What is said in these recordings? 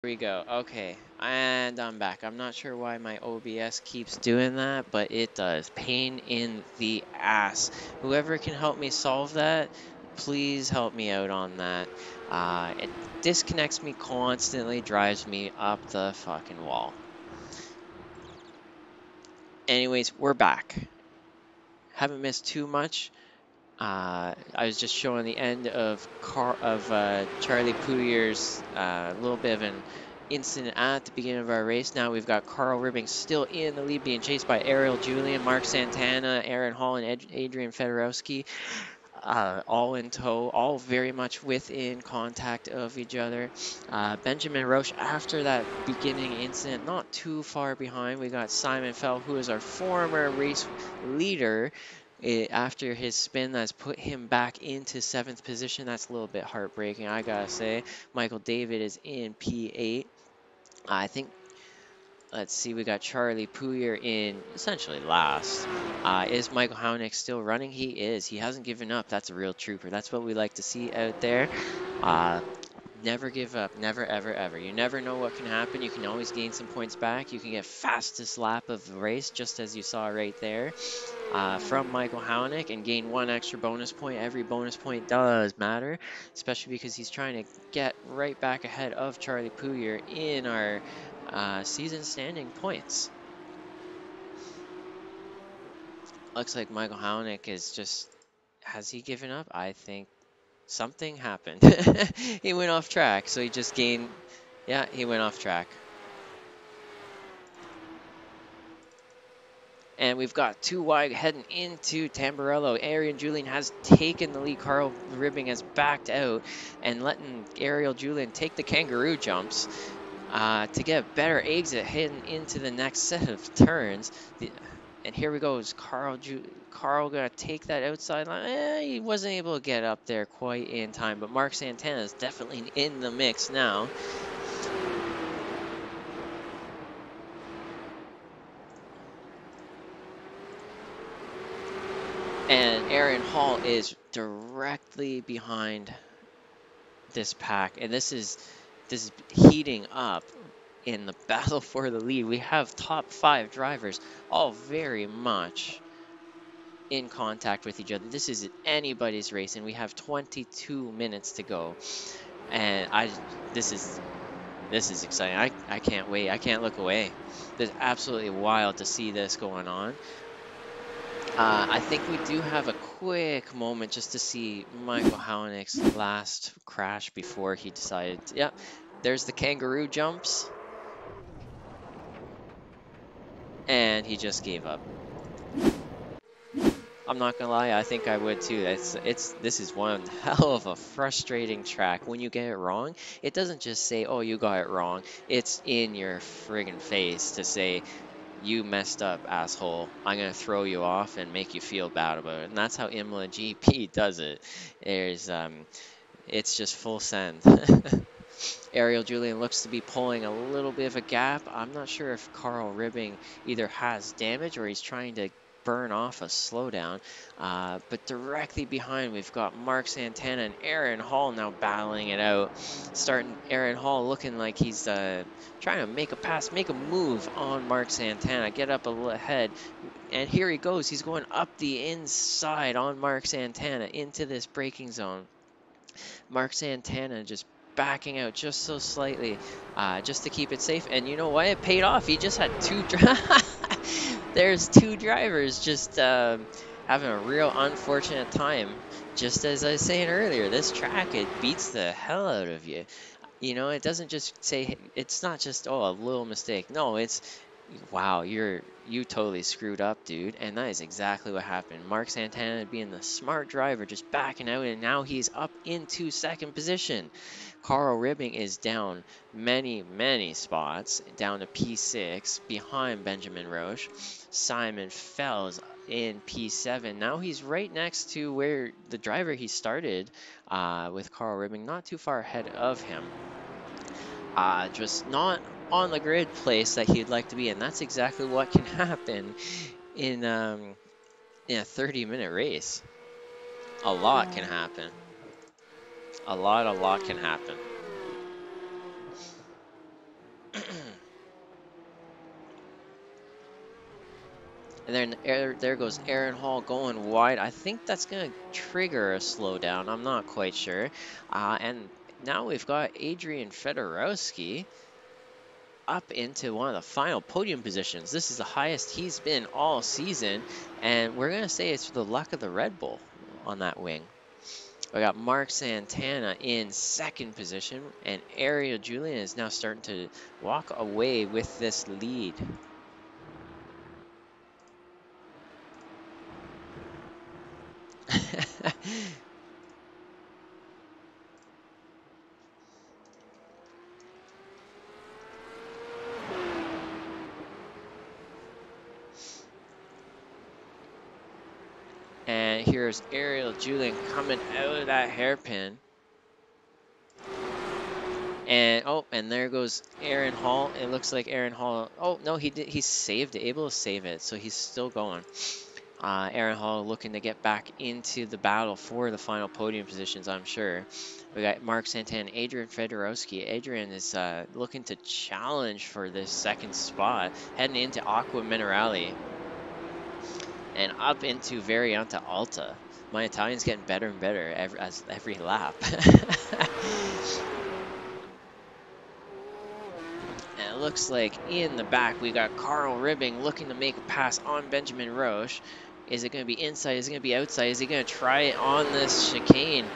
we go. Okay, and I'm back. I'm not sure why my OBS keeps doing that, but it does. Pain in the ass. Whoever can help me solve that, please help me out on that. It disconnects me constantly, drives me up the fucking wall. Anyways, we're back. Haven't missed too much. I was just showing the end of Charlie Poudier's little bit of an incident at the beginning of our race. Now we've got Carl Ribbing still in the lead, being chased by Ariel Julian, Mark Santana, Aaron Hall, and Adrian Fedorowski, all in tow, all very much within contact of each other. Benjamin Roche, after that beginning incident, not too far behind. We got Simon Fell, who is our former race leader. After his spin, that's put him back into 7th position. That's a little bit heartbreaking, I gotta say. Michael David is in P8. I think, let's see, we got Charlie Pouyer in essentially last. Is Michael Hownick still running? He is. He hasn't given up. That's a real trooper. That's what we like to see out there. Uh, Never give up. Never, ever, ever. You never know what can happen. You can always gain some points back. You can get fastest lap of the race, just as you saw right there from Michael Hownick, and gain 1 extra bonus point. Every bonus point does matter, especially because he's trying to get right back ahead of Charlie Pouyer in our season standing points. Looks like Michael Hownick is just, has he given up? I think something happened. He went off track, so he just gained, yeah, he went off track. And we've got 2 wide heading into Tamburello. Ariel Julian has taken the lead. Carl Ribbing has backed out and letting Ariel Julian take the kangaroo jumps to get a better exit heading into the next set of turns. And here we go. Is Carl going to take that outside line? He wasn't able to get up there quite in time, but Mark Santana is definitely in the mix now. And Aaron Hall is directly behind this pack, and this is heating up in the battle for the lead. We have top 5 drivers, all very much in contact with each other. This is anybody's race, and we have 22 minutes to go. And this is exciting. I can't wait. I can't look away. It's absolutely wild to see this going on. I think we do have a quick moment just to see Michael Hownick's last crash before he decided. Yep, there's the kangaroo jumps. And he just gave up. I'm not gonna lie, I think I would too. This is one hell of a frustrating track. When you get it wrong, it doesn't just say, oh, you got it wrong. It's in your friggin' face to say, you messed up, asshole. I'm gonna throw you off and make you feel bad about it. And that's how Imola GP does it. It's just full send. Ariel Julian looks to be pulling a little bit of a gap. I'm not sure if Carl Ribbing either has damage or he's trying to burn off a slowdown. But directly behind, we've got Mark Santana and Aaron Hall now battling it out. Starting Aaron Hall looking like he's trying to make a pass, make a move on Mark Santana, get up a little ahead. And here he goes. He's going up the inside on Mark Santana into this braking zone. Mark Santana just backing out just so slightly, just to keep it safe. And you know what? It paid off. He just had there's 2 drivers just having a real unfortunate time. Just as I was saying earlier, this track, it beats the hell out of you. You know, it doesn't just say, it's not just, oh, a little mistake. No, it's, wow, you totally screwed up, dude. And that is exactly what happened. Mark Santana being the smart driver, just backing out, and now he's up into 2nd position. Carl Ribbing is down many, many spots, down to P6, behind Benjamin Roche. Simon Fells in P7. Now he's right next to where the driver he started with Carl Ribbing, not too far ahead of him. Just not on the grid place that he'd like to be, and that's exactly what can happen in a 30-minute race. A lot can happen. A lot can happen. And then there goes Aaron Hall going wide. I think that's going to trigger a slowdown. I'm not quite sure. And now we've got Adrian Fedorowski up into one of the final podium positions. This is the highest he's been all season. And we're going to say it's the luck of the Red Bull on that wing. We got Mark Santana in second position, and Ariel Julian is now starting to walk away with this lead. And here's Ariel Julian coming out of that hairpin. And oh, and there goes Aaron Hall. It looks like Aaron Hall. Oh no, he saved it, able to save it, so he's still going. Aaron Hall looking to get back into the battle for the final podium positions, I'm sure. We got Mark Santana, Adrian Fedorowski. Adrian is looking to challenge for this second spot, heading into Aqua Minerale and up into Varianta Alta. My Italian's getting better and better every lap. And it looks like in the back we got Carl Ribbing looking to make a pass on Benjamin Roche. Is it going to be inside? Is it going to be outside? Is he going to try it on this chicane?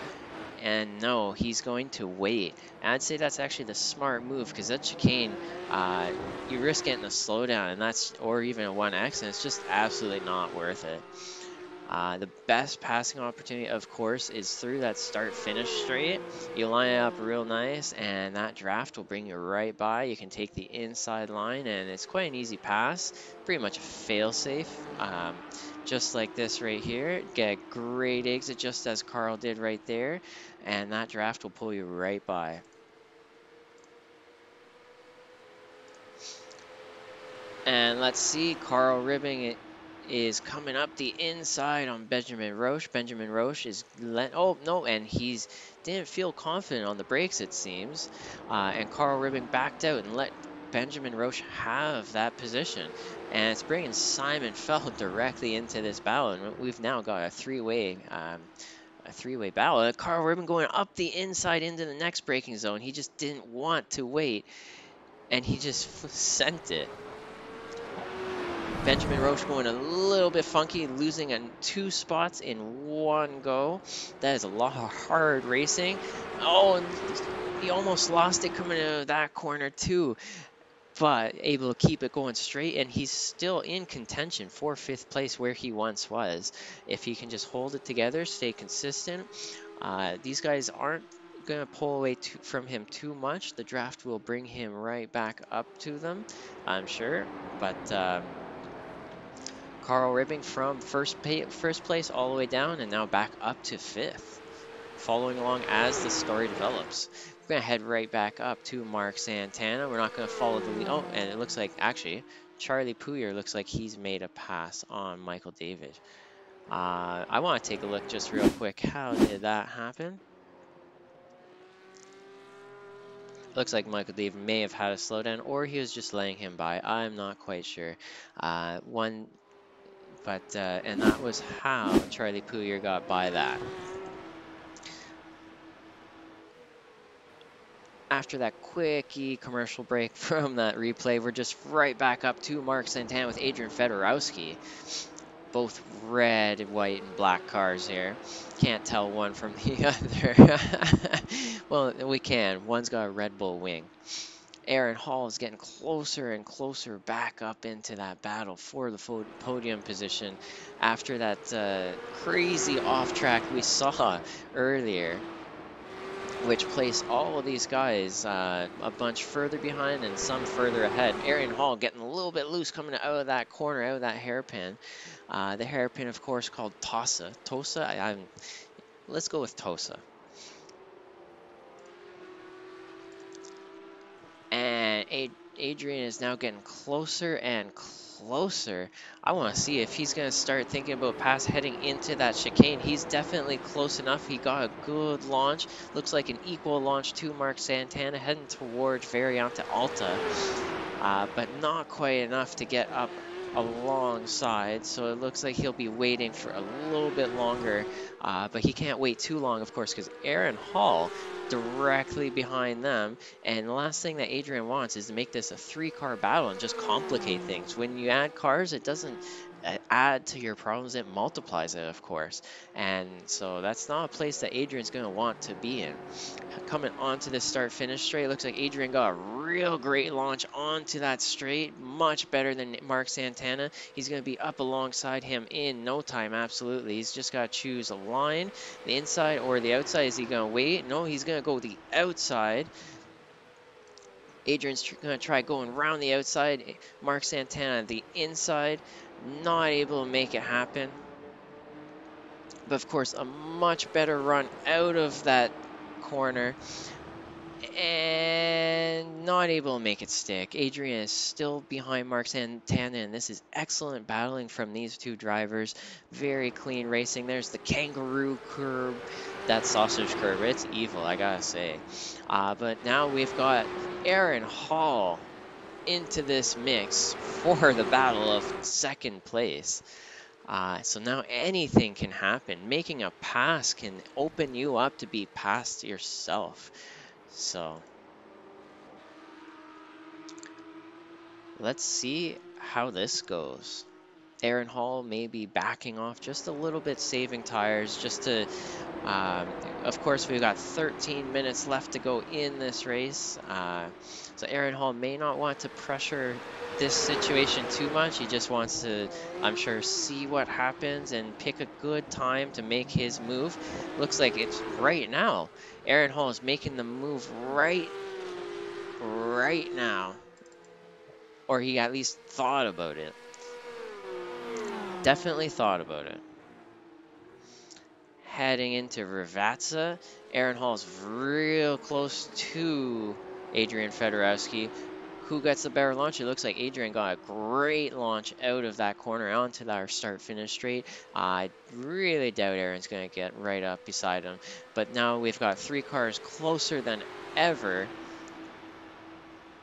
And no, he's going to wait. And I'd say that's actually the smart move because that chicane, you risk getting a slowdown, and or even a 1X, and it's just absolutely not worth it. The best passing opportunity, of course, is through that start-finish straight. You line it up real nice, and that draft will bring you right by. You can take the inside line, and it's quite an easy pass. Pretty much a fail-safe, just like this right here. Get a great exit, just as Carl did right there, and that draft will pull you right by. And let's see, Carl Ribbing is coming up the inside on Benjamin Roche. Benjamin Roche is oh no, and he's didn't feel confident on the brakes, it seems. And Carl Ribbing backed out and let Benjamin Roche have that position. And it's bringing Simon Fell directly into this battle, and we've now got a three-way battle. Carl Ribbing going up the inside into the next braking zone. He just didn't want to wait, and he just sent it. Benjamin Roche going a little bit funky, losing in 2 spots in one go. That is a lot of hard racing. Oh, and he almost lost it coming out of that corner too, but able to keep it going straight, and he's still in contention for 5th place where he once was. If he can just hold it together, stay consistent, these guys aren't going to pull away from him too much. The draft will bring him right back up to them, I'm sure, but Carl Ribbing from first place all the way down and now back up to 5th, following along as the story develops. We're going to head right back up to Mark Santana. We're not going to follow the lead. Oh, and it looks like, actually, Charlie Pouyer looks like he's made a pass on Michael David. I want to take a look just real quick. How did that happen? Looks like Michael David may have had a slowdown, or he was just letting him by. I'm not quite sure. And that was how Charlie Pouyer got by that. After that quickie commercial break from that replay, we're just right back up to Mark Santana with Adrian Fedorowski. Both red, white, and black cars here. Can't tell one from the other. Well, we can. One's got a Red Bull wing. Aaron Hall is getting closer and closer back up into that battle for the podium position after that crazy off track we saw earlier, which placed all of these guys a bunch further behind and some further ahead. Aaron Hall getting a little bit loose coming out of that corner, out of that hairpin. The hairpin, of course, called Tosa. Tosa? Let's go with Tosa. And Adrian is now getting closer and closer. I want to see if he's going to start thinking about pass heading into that chicane. He's definitely close enough. He got a good launch. Looks like an equal launch to Mark Santana heading towards Variante Alta, but not quite enough to get up alongside. So it looks like he'll be waiting for a little bit longer, but he can't wait too long, of course, because Aaron Hall directly behind them. And the last thing that Adrian wants is to make this a 3-car battle and just complicate things. When you add cars, it doesn't add to your problems, it multiplies it, of course. And so that's not a place that Adrian's going to want to be in. Coming onto the start-finish straight, looks like Adrian got a real great launch onto that straight, much better than Mark Santana. He's going to be up alongside him in no time, absolutely. He's just got to choose a line, the inside or the outside. Is he going to wait? No, he's going to go the outside. Adrian's going to try going around the outside. Mark Santana the inside, not able to make it happen. But of course, a much better run out of that corner and not able to make it stick. Adrian is still behind Mark Santana, and this is excellent battling from these two drivers. Very clean racing. There's the kangaroo curb, that sausage curb. It's evil, I gotta say. But now we've got Aaron Hall into this mix for the battle of second place. So now anything can happen. Making a pass can open you up to be passed yourself. So let's see how this goes. Aaron Hall may be backing off just a little bit, saving tires just to, of course, we've got 13 minutes left to go in this race. So Aaron Hall may not want to pressure this situation too much. He just wants to, I'm sure, see what happens and pick a good time to make his move. Looks like it's right now. Aaron Hall is making the move right now. Or he at least thought about it. Definitely thought about it. Heading into Rivatsa, Aaron Hall's real close to Adrian Fedorowski. Who gets the better launch? It looks like Adrian got a great launch out of that corner onto our start-finish straight. I really doubt Aaron's going to get right up beside him. But now we've got 3 cars closer than ever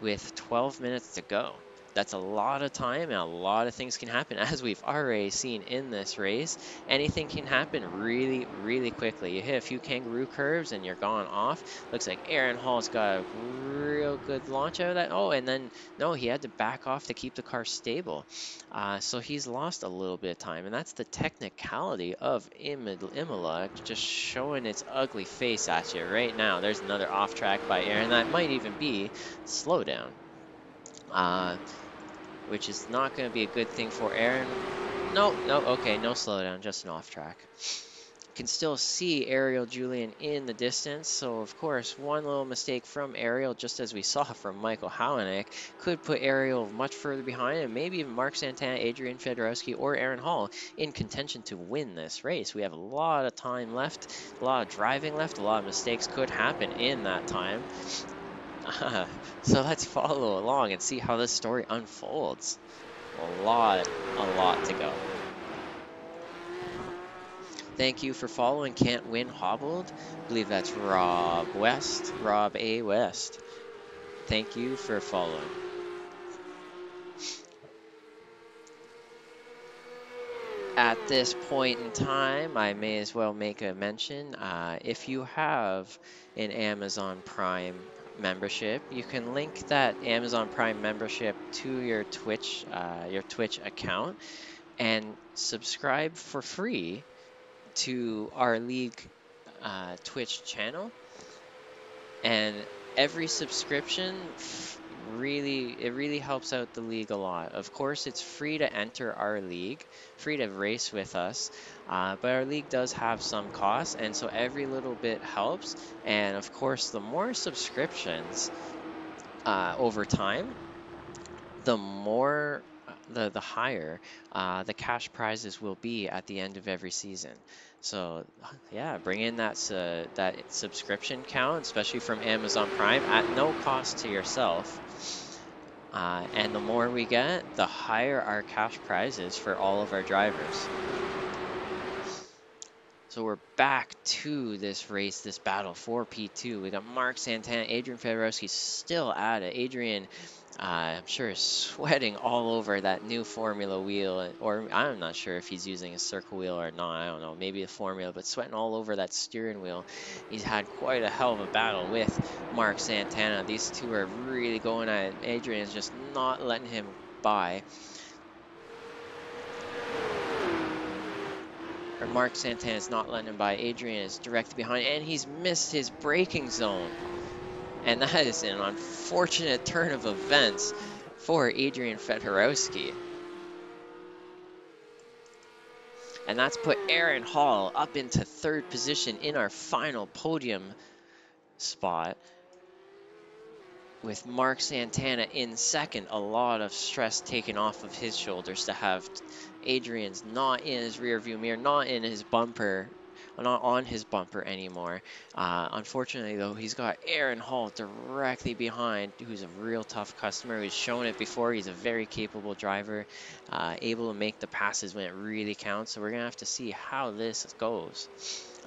with 12 minutes to go. That's a lot of time and a lot of things can happen, as we've already seen in this race. Anything can happen really, really quickly. You hit a few kangaroo curves and you're gone off. Looks like Aaron Hall's got a real good launch out of that. Oh, and then, no, he had to back off to keep the car stable. So he's lost a little bit of time, and that's the technicality of Imola, just showing its ugly face at you right now. There's another off track by Aaron. That might even be slowdown. Which is not going to be a good thing for Aaron. No, okay, no slowdown, just an off track. Can still see Ariel Julian in the distance, so of course, one little mistake from Ariel, just as we saw from Michael Howanick, could put Ariel much further behind, and maybe even Mark Santana, Adrian Fedorowski, or Aaron Hall in contention to win this race. We have a lot of time left, a lot of driving left, a lot of mistakes could happen in that time. So let's follow along and see how this story unfolds. A lot to go. Thank you for following Can't Win Hobbled. I believe that's Rob A. West. Thank you for following. At this point in time, I may as well make a mention. If you have an Amazon Prime membership, you can link that Amazon Prime membership to your Twitch account and subscribe for free to our league Twitch channel. And every subscription really helps out the league a lot. Of course, it's free to enter our league, free to race with us, but our league does have some costs, and so every little bit helps. And of course, the more subscriptions over time, the more the higher the cash prizes will be at the end of every season. So yeah, bring in that subscription count, especially from Amazon Prime, at no cost to yourself. And the more we get, the higher our cash prizes for all of our drivers. So we're back to this race, this battle for P2. We got Mark Santana, Adrian Fedorowski still at it. Adrian, I'm sure, is sweating all over that new Formula wheel, or I'm not sure if he's using a circle wheel or not. I don't know, maybe a Formula, but sweating all over that steering wheel. He's had quite a hell of a battle with Mark Santana. These two are really going at it. Adrian is just not letting him by. Or Mark Santana is not letting him by. Adrian is directly behind, and he's missed his braking zone. And that is an unfortunate turn of events for Adrian Fedorowski. And that's put Aaron Hall up into third position in our final podium spot, with Mark Santana in second. A lot of stress taken off of his shoulders to have Adrian's not in his rear view mirror, not in his bumper, not on his bumper anymore. Unfortunately, though, he's got Aaron Hall directly behind, who's a real tough customer. He's shown it before. He's a very capable driver, able to make the passes when it really counts. So we're going to have to see how this goes.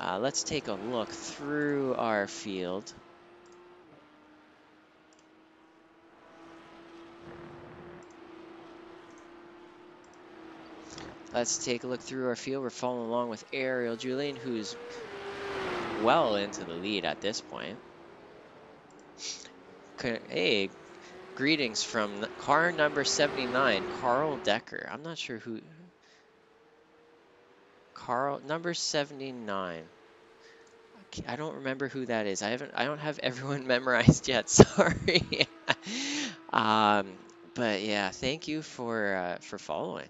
Let's take a look through our field. Let's take a look through our field. We're following along with Ariel Julian, who's well into the lead at this point. Hey, greetings from car number 79, Carl Decker. I'm not sure who. Carl, number 79. I don't remember who that is. I don't have everyone memorized yet. Sorry. But yeah, thank you for following.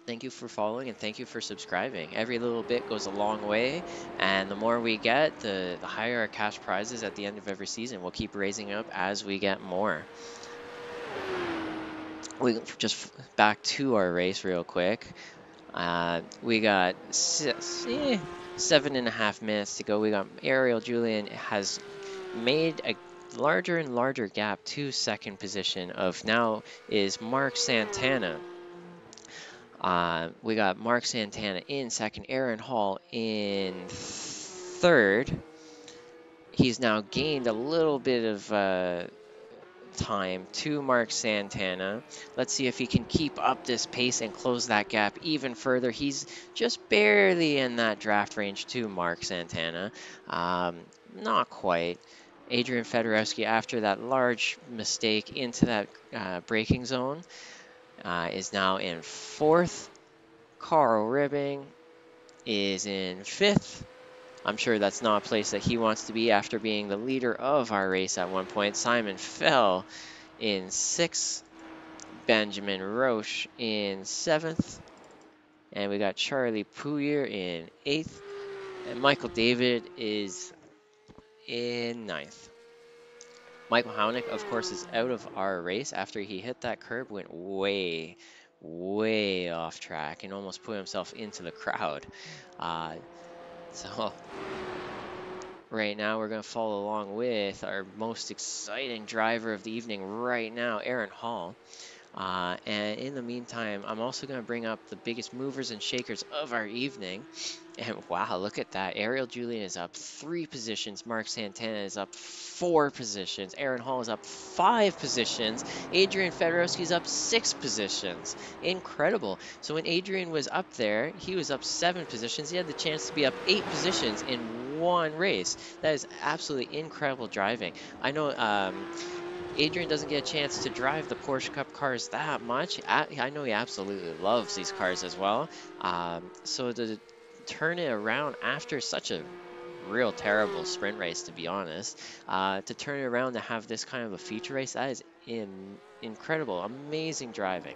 Thank you for following and thank you for subscribing. Every little bit goes a long way, and the more we get, the higher our cash prizes at the end of every season. We'll keep raising up as we get more. We just back to our race real quick. We got 7.5 minutes to go. We got Ariel Julian has made a larger and larger gap to second position of now is Mark Santana. We got Mark Santana in second, Aaron Hall in third. He's now gained a little bit of time to Mark Santana. Let's see if he can keep up this pace and close that gap even further. He's just barely in that draft range to Mark Santana. Not quite. Adrian Fedorowski, after that large mistake into that braking zone, is now in fourth. Carl Ribbing is in fifth. I'm sure that's not a place that he wants to be after being the leader of our race at one point. Simon Fell in sixth. Benjamin Roche in seventh. And we got Charlie Pouyer in eighth. And Michael David is in ninth. Michael Hownick, of course, is out of our race after he hit that curb, went way off track and almost put himself into the crowd. So right now we're going to follow along with our most exciting driver of the evening right now, Aaron Hall. And in the meantime, I'm also going to bring up the biggest movers and shakers of our evening. And wow, look at that. Ariel Julian is up 3 positions. Mark Santana is up 4 positions. Aaron Hall is up 5 positions. Adrian Fedorowski is up 6 positions. Incredible. So when Adrian was up there, he was up 7 positions. He had the chance to be up 8 positions in one race. That is absolutely incredible driving. I know Adrian doesn't get a chance to drive the Porsche Cup cars that much. I know he absolutely loves these cars as well. So to turn it around after such a real terrible sprint race, to be honest, to turn it around to have this kind of a feature race, that is incredible, amazing driving.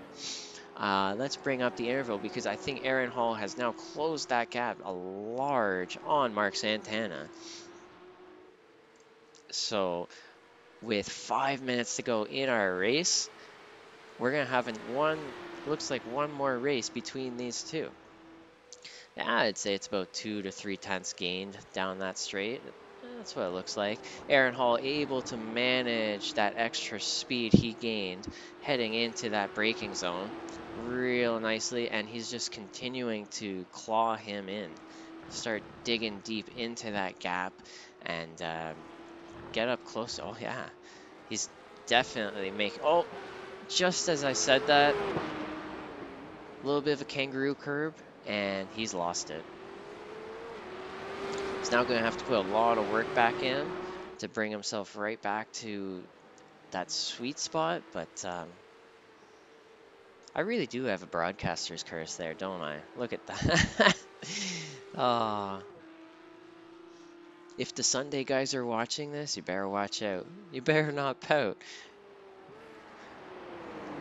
Let's bring up the interval because I think Aaron Hall has now closed that gap a large on Mark Santana. So with 5 minutes to go in our race, we're going to have looks like one more race between these two. Yeah, I'd say it's about 2 to 3 tenths gained down that straight. That's what it looks like. Aaron Hall able to manage that extra speed he gained heading into that braking zone real nicely, and he's just continuing to claw him in. Start digging deep into that gap and get up close. Oh, yeah. He's definitely making. Oh, just as I said that, a little bit of a kangaroo curb, and he's lost it. He's now going to have to put a lot of work back in to bring himself right back to that sweet spot, but I really do have a broadcaster's curse there, don't I? Look at that. Ah, if the Sunday guys are watching this, you better watch out. You better not pout.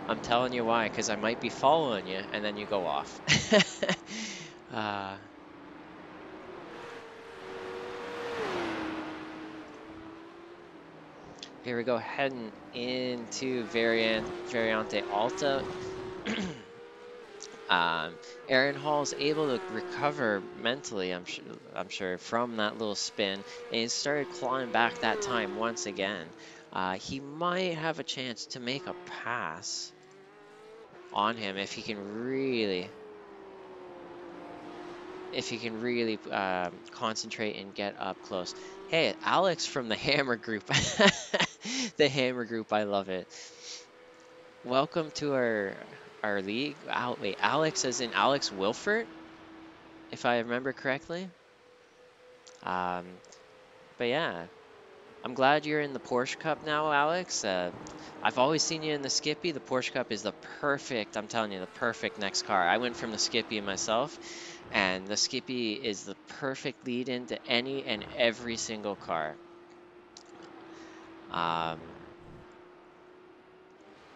I'm telling you why, because I might be following you, and then you go off. uh, Here we go, heading into Variante Alta. Aaron Hall's able to recover mentally, I'm sure, from that little spin, and he started clawing back that time once again. He might have a chance to make a pass on him if he can really, concentrate and get up close. Hey, Alex from the Hammer Group, the Hammer Group, I love it. Welcome to our league. Wait, Alex as in Alex Wilfert, if I remember correctly. Um, but yeah, I'm glad you're in the Porsche Cup now, Alex. I've always seen you in the Skippy. The Porsche Cup is the perfect, I'm telling you, the perfect next car. I went from the Skippy myself, and the Skippy is the perfect lead into any and every single car. Um,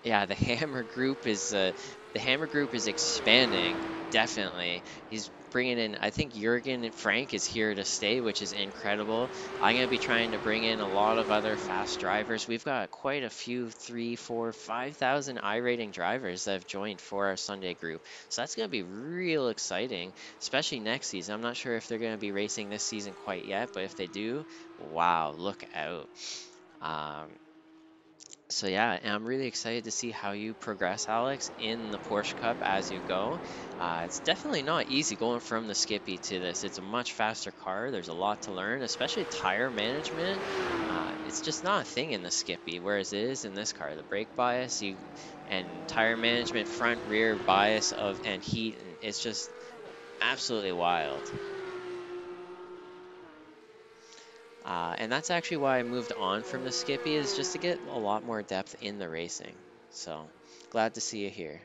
Yeah, the Hammer Group is expanding, definitely. He's bringing in, I think Jurgen and Frank is here to stay, which is incredible. I'm going to be trying to bring in a lot of other fast drivers. We've got quite a few, 3, 4, 5,000 I-rating drivers that have joined for our Sunday group. So that's going to be real exciting, especially next season. I'm not sure if they're going to be racing this season quite yet, but if they do, wow, look out. Um, so yeah, and I'm really excited to see how you progress, Alex, in the Porsche Cup as you go. It's definitely not easy going from the Skippy to this. It's a much faster car. There's a lot to learn, especially tire management. It's just not a thing in the Skippy, whereas it is in this car. The brake bias, and tire management, front, rear bias and heat, and it's just absolutely wild. And that's actually why I moved on from the Skippy, is just to get a lot more depth in the racing. So glad to see you here.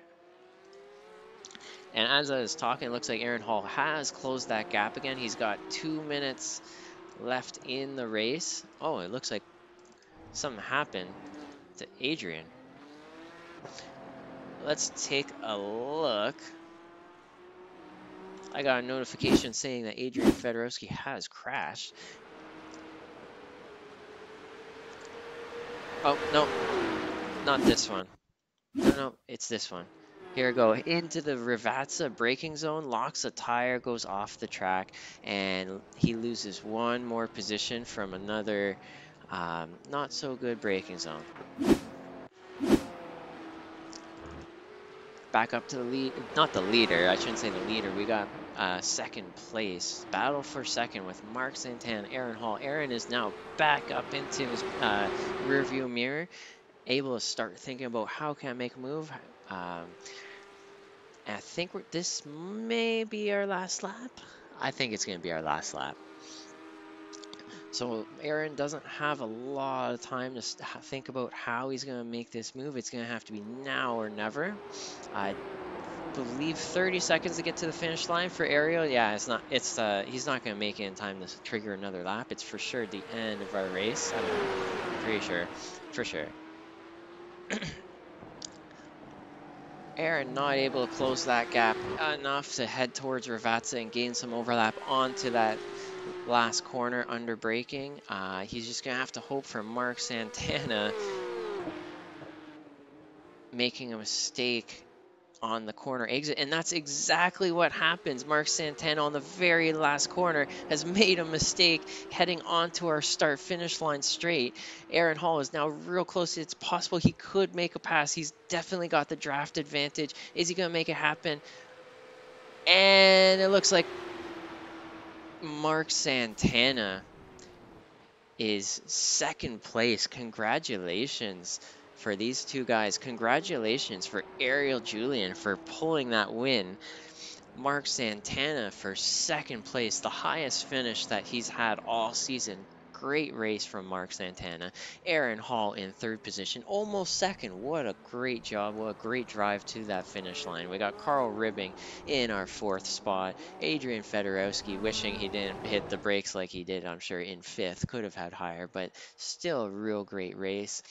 And as I was talking, it looks like Aaron Hall has closed that gap again. He's got 2 minutes left in the race. Oh, it looks like something happened to Adrian. Let's take a look. I got a notification saying that Adrian Fedorowski has crashed. Oh, no, not this one. No, it's this one. Here we go, into the Rivazza braking zone, locks a tire, goes off the track, and he loses one more position from another not so good braking zone. Back up to the lead, not the leader, I shouldn't say the leader, we got second place. Battle for second with Mark Santana, Aaron Hall. Aaron is now back up into his rear view mirror, able to start thinking about how can I make a move. And I think this may be our last lap. I think it's going to be our last lap. So Aaron doesn't have a lot of time to think about how he's going to make this move. It's going to have to be now or never. I believe 30 seconds to get to the finish line for Ariel. Yeah, it's not. He's not going to make it in time to trigger another lap. It's for sure the end of our race. I'm pretty sure, for sure. Aaron not able to close that gap enough to head towards Rivazza and gain some overlap onto that last corner under braking. He's just going to have to hope for Mark Santana making a mistake on the corner exit, and that's exactly what happens. Mark Santana on the very last corner has made a mistake heading onto our start finish line straight. Aaron Hall is now real close. It's possible he could make a pass. He's definitely got the draft advantage. Is he going to make it happen? And it looks like Mark Santana is second place. Congratulations for these two guys. Congratulations for Ariel Julian for pulling that win. Mark Santana for second place, the highest finish that he's had all season. Great race from Mark Santana. Aaron Hall in third position, almost second. What a great job. What a great drive to that finish line. We got Carl Ribbing in our fourth spot. Adrian Fedorowski wishing he didn't hit the brakes like he did, I'm sure, in fifth. Could have had higher, but still a real great race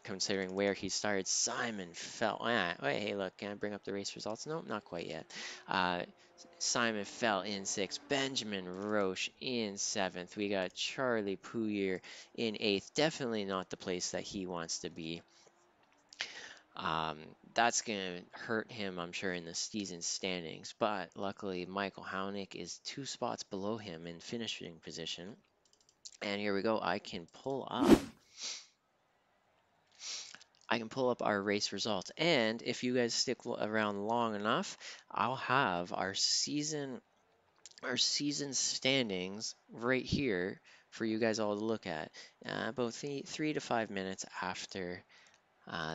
considering where he started. Simon fell. Wait, hey, look, can I bring up the race results? No, not quite yet. Uh, Simon fell in sixth. Benjamin Roche in seventh. We got Charlie Pouyer in eighth. Definitely not the place that he wants to be. Um, that's going to hurt him, I'm sure, in the season standings. But luckily, Michael Haunick is 2 spots below him in finishing position. And here we go. I can pull up our race results. And if you guys stick around long enough, I'll have our season standings right here for you guys all to look at. About 3 to 5 minutes after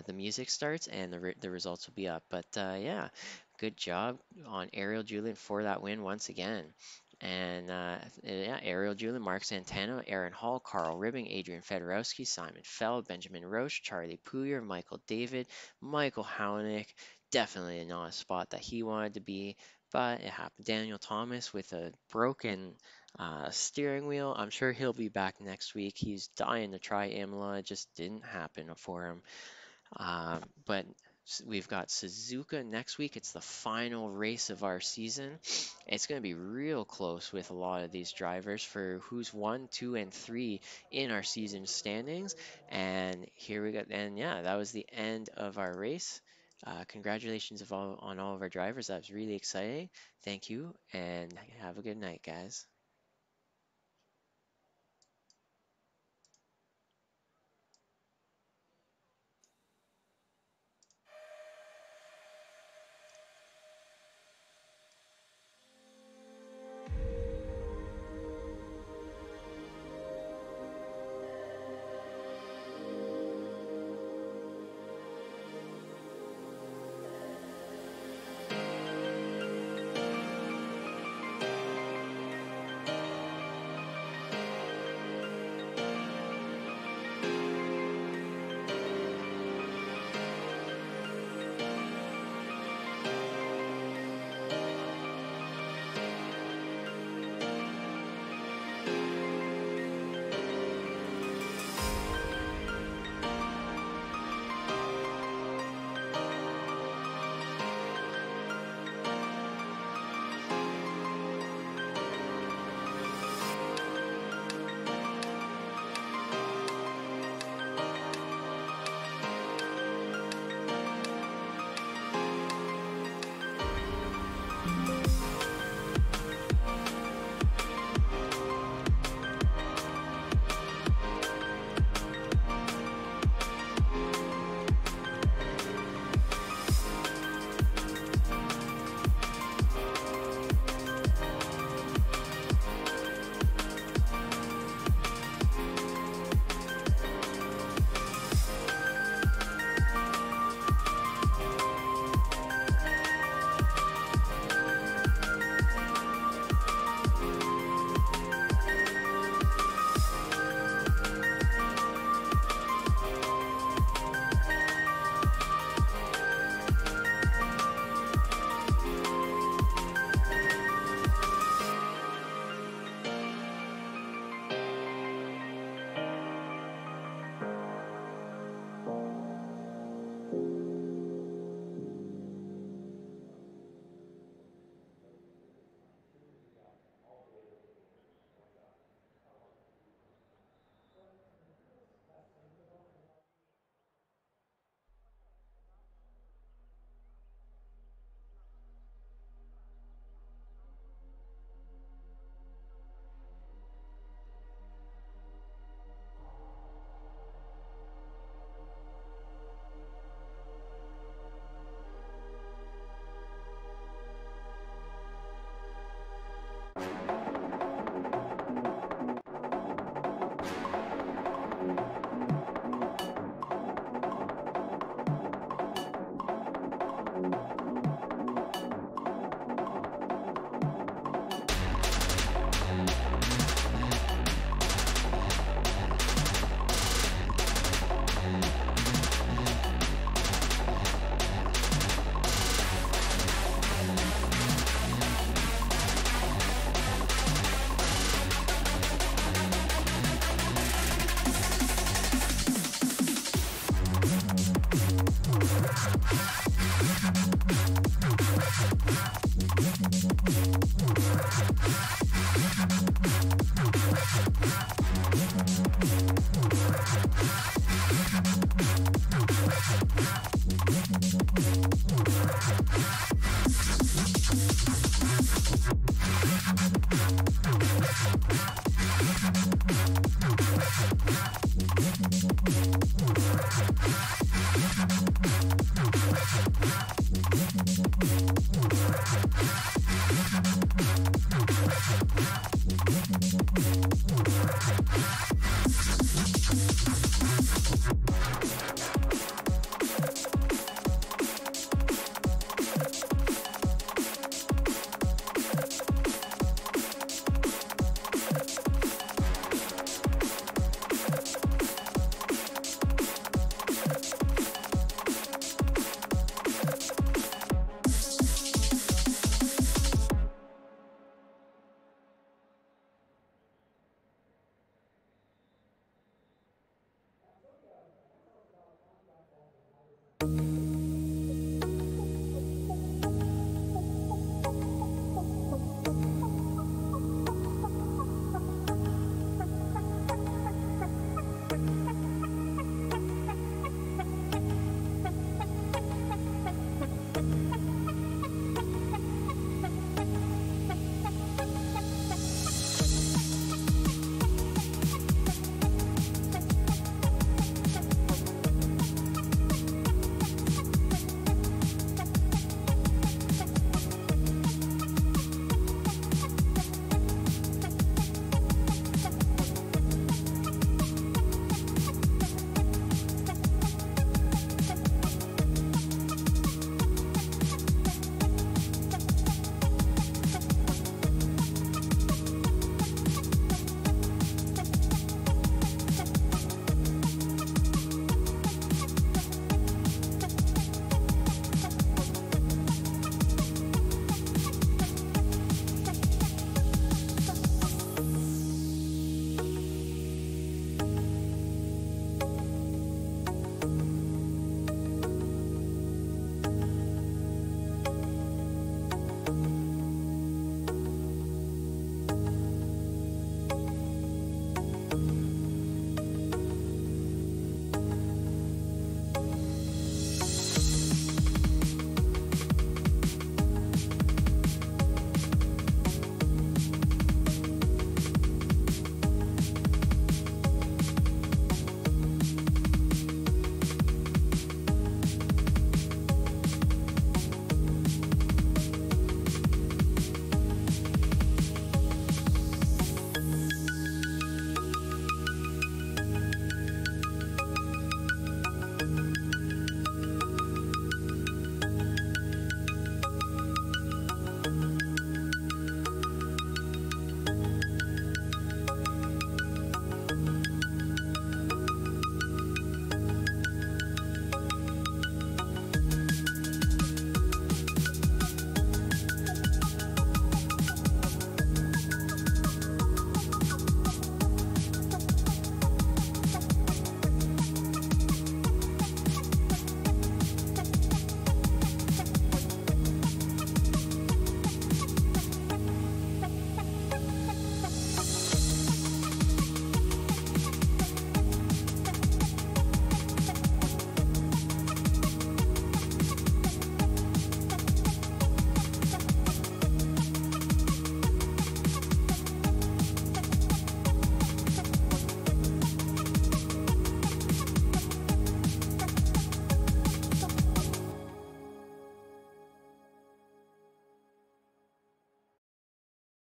the music starts, and the results will be up. But yeah, good job on Ariel Julian for that win once again. And yeah, Ariel Julian, Mark Santana, Aaron Hall, Carl Ribbing, Adrian Fedorowski, Simon Feld, Benjamin Roche, Charlie Pouyer, Michael David, Michael Hownick. Definitely not a spot that he wanted to be, but it happened. Daniel Thomas with a broken steering wheel. I'm sure he'll be back next week. He's dying to try Imola. It just didn't happen for him. But we've got Suzuka next week. It's the final race of our season. It's going to be real close with a lot of these drivers for who's 1, 2, and 3 in our season standings. And here we go. And yeah, that was the end of our race. Congratulations on all of our drivers. That was really exciting. Thank you, and have a good night, guys.